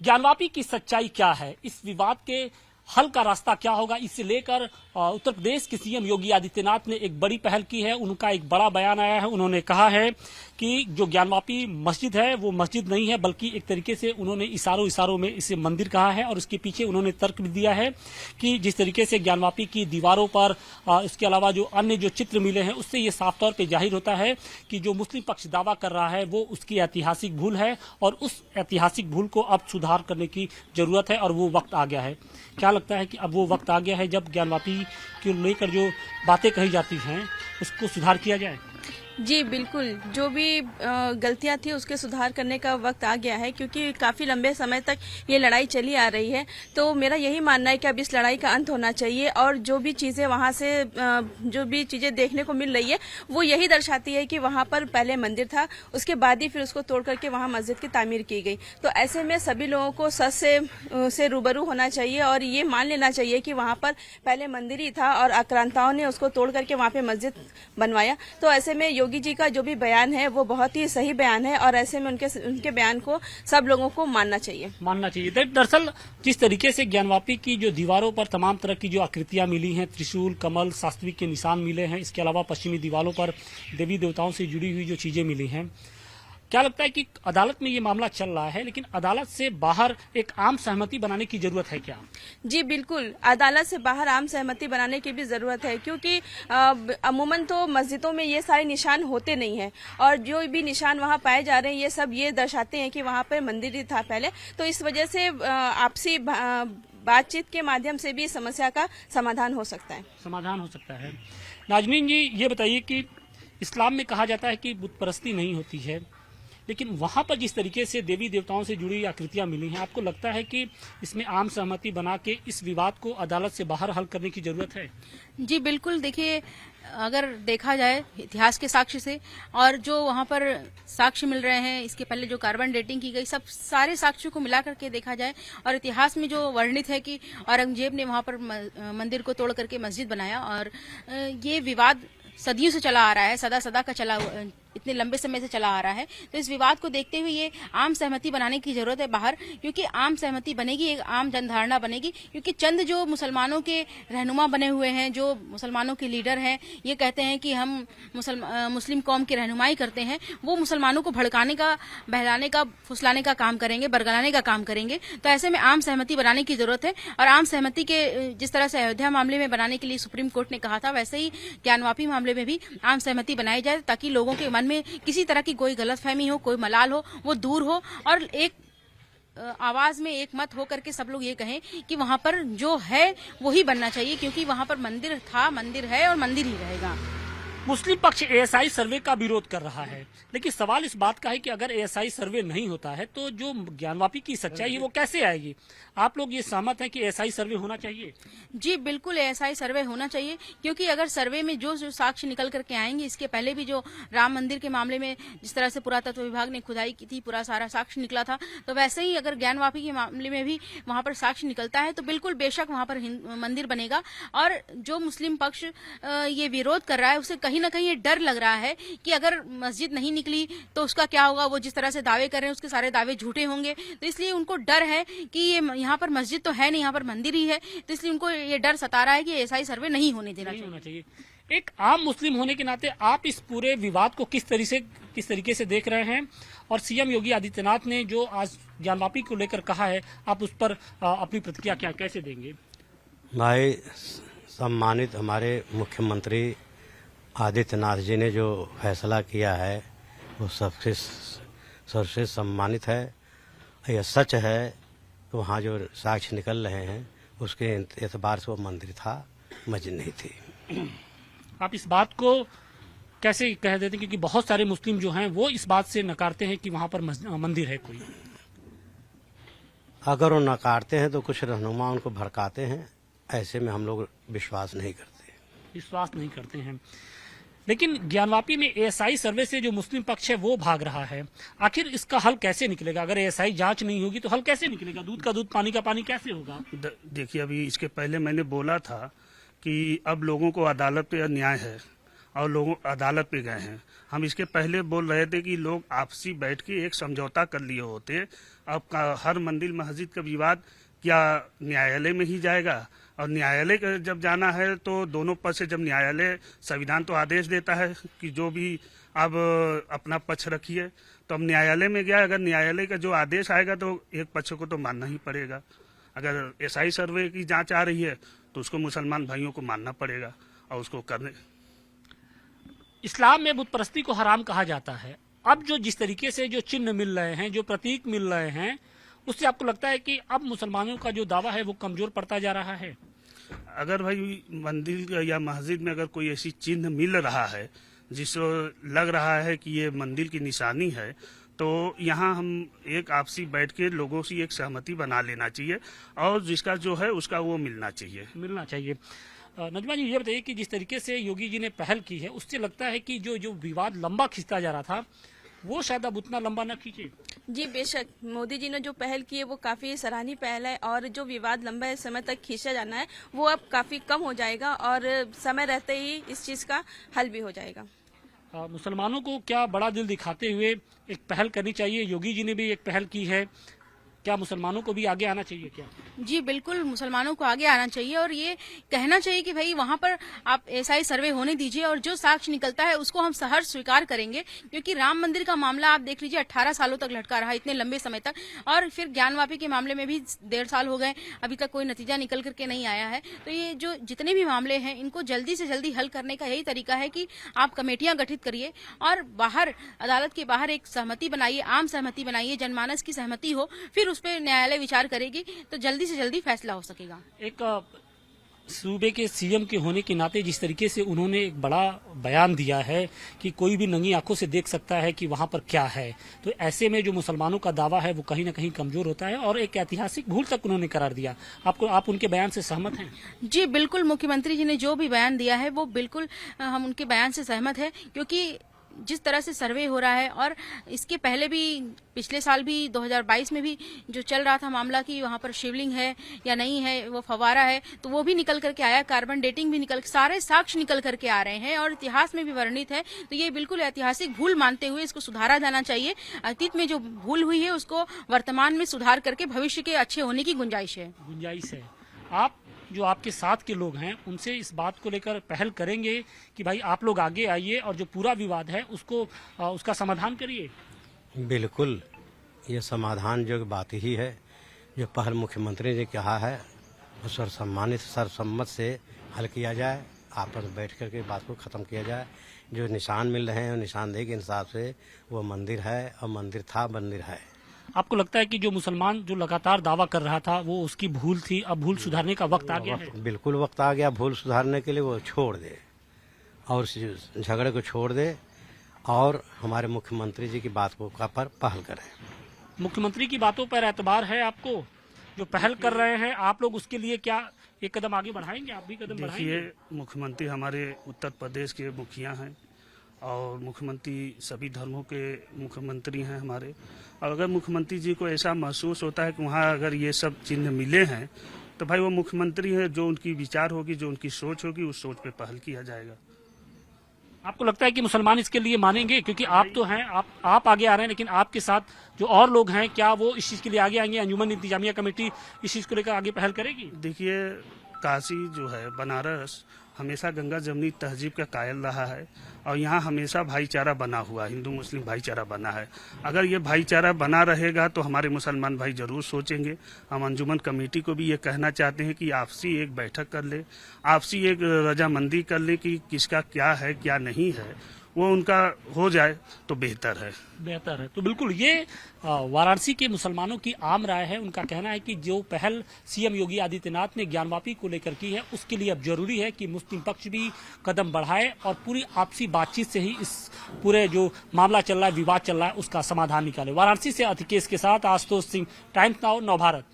ज्ञानवापी की सच्चाई क्या है, इस विवाद के हल का रास्ता क्या होगा, इसे लेकर उत्तर प्रदेश के सीएम योगी आदित्यनाथ ने एक बड़ी पहल की है। उनका एक बड़ा बयान आया है। उन्होंने कहा है कि जो ज्ञानवापी मस्जिद है वो मस्जिद नहीं है, बल्कि एक तरीके से उन्होंने इशारों में इसे मंदिर कहा है। और उसके पीछे उन्होंने तर्क भी दिया है कि जिस तरीके से ज्ञानवापी की दीवारों पर इसके अलावा जो अन्य जो चित्र मिले हैं उससे ये साफ तौर पर जाहिर होता है कि जो मुस्लिम पक्ष दावा कर रहा है वो उसकी ऐतिहासिक भूल है और उस ऐतिहासिक भूल को अब सुधार करने की जरूरत है और वो वक्त आ गया है। क्या लगता है कि अब वो वक्त आ गया है जब ज्ञानवापी को लेकर जो बातें कही जाती हैं उसको सुधार किया जाए? जी बिल्कुल, जो भी गलतियां थी उसके सुधार करने का वक्त आ गया है, क्योंकि काफी लंबे समय तक ये लड़ाई चली आ रही है। तो मेरा यही मानना है कि अब इस लड़ाई का अंत होना चाहिए और जो भी चीजें वहां से जो भी चीजें देखने को मिल रही है वो यही दर्शाती है कि वहां पर पहले मंदिर था, उसके बाद ही फिर उसको तोड़ करके वहां मस्जिद की तामीर की गई। तो ऐसे में सभी लोगों को सच से रूबरू होना चाहिए और ये मान लेना चाहिए कि वहां पर पहले मंदिर ही था और आक्रांताओं ने उसको तोड़ करके वहां पे मस्जिद बनवाया। तो ऐसे में योगी जी का जो भी बयान है वो बहुत ही सही बयान है और ऐसे में उनके बयान को सब लोगों को मानना चाहिए। दरअसल जिस तरीके से ज्ञानवापी की जो दीवारों पर तमाम तरह की जो आकृतियां मिली हैं, त्रिशूल, कमल, शास्त्री के निशान मिले हैं, इसके अलावा पश्चिमी दीवारों पर देवी देवताओं से जुड़ी हुई जो चीजें मिली हैं, क्या लगता है कि अदालत में ये मामला चल रहा है, लेकिन अदालत से बाहर एक आम सहमति बनाने की जरूरत है क्या? जी बिल्कुल, अदालत से बाहर आम सहमति बनाने की भी जरूरत है, क्योंकि अमूमन तो मस्जिदों में ये सारे निशान होते नहीं हैं और जो भी निशान वहाँ पाए जा रहे हैं ये सब ये दर्शाते हैं कि वहाँ पर मंदिर ही था पहले। तो इस वजह से आपसी बातचीत के माध्यम से भी समस्या का समाधान हो सकता है। नाजमीन जी, ये बताइए कि इस्लाम में कहा जाता है कि बुत परस्ती नहीं होती है, लेकिन वहां पर जिस तरीके से देवी देवताओं से जुड़ी आकृतियां मिली हैं, आपको लगता है कि इसमें आम सहमति बना के इस विवाद को अदालत से बाहर हल करने की जरूरत है? जी बिल्कुल, देखिए अगर देखा जाए इतिहास के साक्ष्य से और जो वहाँ पर साक्ष्य मिल रहे हैं, इसके पहले जो कार्बन डेटिंग की गई, सब सारे साक्ष्यों को मिला करके देखा जाए और इतिहास में जो वर्णित है कि औरंगजेब ने वहाँ पर मंदिर को तोड़ करके मस्जिद बनाया और ये विवाद सदियों से चला आ रहा है, सदा का चला, इतने लंबे समय से चला आ रहा है। तो इस विवाद को देखते हुए ये आम सहमति बनाने की जरूरत है बाहर, क्योंकि आम सहमति बनेगी, एक आम जनधारणा बनेगी। क्योंकि चंद जो मुसलमानों के रहनुमा बने हुए हैं, जो मुसलमानों के लीडर हैं, ये कहते हैं कि हम मुस्लिम कौम की रहनुमाई करते हैं, वो मुसलमानों को भड़काने का, बहलाने का, फुसलाने का काम करेंगे, बरगलाने का काम करेंगे। तो ऐसे में आम सहमति बनाने की जरूरत है और आम सहमति के जिस तरह से अयोध्या मामले में बनाने के लिए सुप्रीम कोर्ट ने कहा था, वैसे ही ज्ञानवापी मामले में भी आम सहमति बनाई जाए, ताकि लोगों के मन में किसी तरह की कोई गलतफहमी हो, कोई मलाल हो, वो दूर हो और एक आवाज में एक मत हो करके सब लोग ये कहें कि वहां पर जो है वही बनना चाहिए, क्योंकि वहां पर मंदिर था, मंदिर है और मंदिर ही रहेगा। मुस्लिम पक्ष एएसआई सर्वे का विरोध कर रहा है, लेकिन सवाल इस बात का है कि अगर एएसआई सर्वे नहीं होता है तो जो ज्ञानवापी की सच्चाई है वो कैसे आएगी? आप लोग ये सहमत हैं कि एएसआई सर्वे होना चाहिए? जी बिल्कुल, एएसआई सर्वे होना चाहिए, क्योंकि अगर सर्वे में जो साक्ष्य निकल करके आएंगे, इसके पहले भी जो राम मंदिर के मामले में जिस तरह से पुरातत्व विभाग ने खुदाई की थी, पूरा सारा साक्ष्य निकला था, तो वैसे ही अगर ज्ञानवापी के मामले में भी वहां पर साक्ष्य निकलता है तो बिल्कुल बेशक वहां पर मंदिर बनेगा। और जो मुस्लिम पक्ष ये विरोध कर रहा है उसे कहीं ना कहीं ये डर लग रहा है कि अगर मस्जिद नहीं निकली तो उसका क्या होगा, वो जिस तरह से दावे कर रहे हैं उसके सारे दावे झूठे होंगे। तो इसलिए उनको डर है कि ये यहाँ पर मस्जिद तो है नहीं, यहाँ पर मंदिर ही है, तो इसलिए उनको ये डर सता रहा है कि एएसआई सर्वे नहीं होने देना चाहिए। एक आम मुस्लिम होने के नाते आप इस पूरे विवाद को किस तरीके से देख रहे हैं, और सीएम योगी आदित्यनाथ ने जो आज ज्ञानवापी को लेकर कहा है, आप उस पर अपनी प्रतिक्रिया कैसे देंगे? भाई, सम्मानित हमारे मुख्यमंत्री आदित्यनाथ जी ने जो फैसला किया है वो सबसे सम्मानित है। यह सच है कि वहाँ जो साक्ष्य निकल रहे हैं उसके एतबार से वो मंदिर था, मस्जिद नहीं थी। आप इस बात को कैसे कह देते हैं, क्योंकि बहुत सारे मुस्लिम जो हैं वो इस बात से नकारते हैं कि वहाँ पर मंदिर है कोई? अगर वो नकारते हैं तो कुछ रहनुमा उनको भड़काते हैं, ऐसे में हम लोग विश्वास नहीं करते हैं। लेकिन ज्ञानवापी में एएसआई सर्वे से जो मुस्लिम पक्ष है वो भाग रहा है, आखिर इसका हल कैसे निकलेगा? अगर एएसआई जांच नहीं होगी तो हल कैसे निकलेगा? दूध का दूध, पानी का पानी कैसे होगा? देखिए, अभी इसके पहले मैंने बोला था कि अब लोगों को अदालत पे न्याय है और लोग अदालत पे गए हैं। हम इसके पहले बोल रहे थे कि लोग आपसी बैठ के एक समझौता कर लिए होते। अब हर मंदिर मस्जिद का विवाद क्या न्यायालय में ही जाएगा? और न्यायालय का जब जाना है तो दोनों पक्ष से, जब न्यायालय, संविधान तो आदेश देता है कि जो भी आप अपना पक्ष रखिए, तो अब न्यायालय में गया, अगर न्यायालय का जो आदेश आएगा तो एक पक्ष को तो मानना ही पड़ेगा। अगर एसआई सर्वे की जांच आ रही है तो उसको मुसलमान भाइयों को मानना पड़ेगा और उसको करने। इस्लाम में बुत परस्ती को हराम कहा जाता है। अब जो जिस तरीके से जो चिन्ह मिल रहे हैं, जो प्रतीक मिल रहे हैं, उससे आपको लगता है कि अब मुसलमानों का जो दावा है वो कमजोर पड़ता जा रहा है? अगर भाई मंदिर या मस्जिद में अगर कोई ऐसी चिन्ह मिल रहा है जिसको लग रहा है कि ये मंदिर की निशानी है, तो यहाँ हम एक आपसी बैठ के लोगों से एक सहमति बना लेना चाहिए और जिसका जो है उसका वो मिलना चाहिए। नजमा जी, ये बताइए कि जिस तरीके से योगी जी ने पहल की है, उससे लगता है कि जो विवाद लंबा खिंचता जा रहा था वो शायद अब उतना लंबा न खींचे। जी बेशक, मोदी जी ने जो पहल की है वो काफी सराहनीय पहल है और जो विवाद लंबा समय तक खींचा जाना है वो अब काफी कम हो जाएगा और समय रहते ही इस चीज का हल भी हो जाएगा। मुसलमानों को क्या बड़ा दिल दिखाते हुए एक पहल करनी चाहिए? योगी जी ने भी एक पहल की है, क्या मुसलमानों को भी आगे आना चाहिए क्या? जी बिल्कुल, मुसलमानों को आगे आना चाहिए और ये कहना चाहिए कि भाई वहाँ पर आप एसआई सर्वे होने दीजिए और जो साक्ष्य निकलता है उसको हम सहर्ष स्वीकार करेंगे। क्योंकि राम मंदिर का मामला आप देख लीजिए, 18 सालों तक लटका रहा, इतने लंबे समय तक, और फिर ज्ञानवापी के मामले में भी 1.5 साल हो गए, अभी तक कोई नतीजा निकल करके नहीं आया है। तो ये जो जितने भी मामले हैं इनको जल्दी से जल्दी हल करने का यही तरीका है कि आप कमेटियां गठित करिए और बाहर, अदालत के बाहर एक सहमति बनाइए, आम सहमति बनाइए, जनमानस की सहमति हो, फिर उस पर न्यायालय विचार करेगी तो जल्दी से जल्दी फैसला हो सकेगा। एक सूबे के सीएम के होने के नाते जिस तरीके से उन्होंने एक बड़ा बयान दिया है कि कोई भी नंगी आंखों से देख सकता है कि वहां पर क्या है, तो ऐसे में जो मुसलमानों का दावा है वो कहीं ना कहीं कमजोर होता है और एक ऐतिहासिक भूल तक उन्होंने करार दिया। आप उनके बयान से सहमत हैं? जी बिल्कुल, मुख्यमंत्री जी ने जो भी बयान दिया है वो बिल्कुल हम उनके बयान से सहमत है। क्योंकि जिस तरह से सर्वे हो रहा है और इसके पहले भी, पिछले साल भी 2022 में भी जो चल रहा था मामला कि वहाँ पर शिवलिंग है या नहीं है, वो फवारा है, तो वो भी निकल करके आया, कार्बन डेटिंग भी निकल, सारे साक्ष्य निकल करके आ रहे हैं और इतिहास में भी वर्णित है। तो ये बिल्कुल ऐतिहासिक भूल मानते हुए इसको सुधारा जाना चाहिए। अतीत में जो भूल हुई है उसको वर्तमान में सुधार करके भविष्य के अच्छे होने की गुंजाइश है। आप जो आपके साथ के लोग हैं उनसे इस बात को लेकर पहल करेंगे कि भाई आप लोग आगे आइए और जो पूरा विवाद है उसका समाधान करिए? बिल्कुल, ये समाधान जो बात ही है जो पहल मुख्यमंत्री ने कहा है उस सर्वसम्मत से हल किया जाए, आपस में बैठ करके बात को ख़त्म किया जाए। जो निशान मिल रहे हैं निशानदेही के हिसाब से वो मंदिर है और मंदिर था, मंदिर है। आपको लगता है कि जो मुसलमान जो लगातार दावा कर रहा था वो उसकी भूल थी, अब भूल सुधारने का वक्त आ गया है? बिल्कुल वक्त आ गया भूल सुधारने के लिए। वो छोड़ दे और झगड़े को छोड़ दे और हमारे मुख्यमंत्री जी की बात को पर पहल करें। मुख्यमंत्री की बातों पर एतबार है आपको? जो पहल कर रहे हैं आप लोग, उसके लिए क्या एक कदम आगे बढ़ाएंगे? आप भी कदम बढ़ाएंगे? देखिए, मुख्यमंत्री हमारे उत्तर प्रदेश के मुखिया हैं और मुख्यमंत्री सभी धर्मों के मुख्यमंत्री हैं हमारे। और अगर मुख्यमंत्री जी को ऐसा महसूस होता है कि वहाँ अगर ये सब चिन्ह मिले हैं तो भाई वो मुख्यमंत्री है, जो उनकी विचार होगी, जो उनकी सोच होगी, उस सोच पे पहल किया जाएगा। आपको लगता है कि मुसलमान इसके लिए मानेंगे? क्योंकि आप तो हैं, आप आगे आ रहे हैं, लेकिन आपके साथ जो और लोग हैं क्या वो इस चीज के लिए आगे आएंगे? अंजुमन इंतजामिया कमेटी इस चीज को लेकर आगे पहल करेगी? देखिए, काशी जो है, बनारस हमेशा गंगा जमनी तहजीब का कायल रहा है और यहाँ हमेशा भाईचारा बना हुआ, हिंदू मुस्लिम भाईचारा बना है। अगर ये भाईचारा बना रहेगा तो हमारे मुसलमान भाई जरूर सोचेंगे। हम अंजुमन कमेटी को भी ये कहना चाहते हैं कि आपसी एक बैठक कर ले, आपसी एक रजामंदी कर ले कि किसका क्या है क्या नहीं है, वो उनका हो जाए तो बेहतर है। तो बिल्कुल ये वाराणसी के मुसलमानों की आम राय है। उनका कहना है कि जो पहल सीएम योगी आदित्यनाथ ने ज्ञानवापी को लेकर की है उसके लिए अब जरूरी है कि मुस्लिम पक्ष भी कदम बढ़ाए और पूरी आपसी बातचीत से ही इस पूरे जो मामला चल रहा है, विवाद चल रहा है, उसका समाधान निकाले। वाराणसी से अतिकेश के साथ आशुतोष सिंह, टाइम्स नाउ, नवभारत।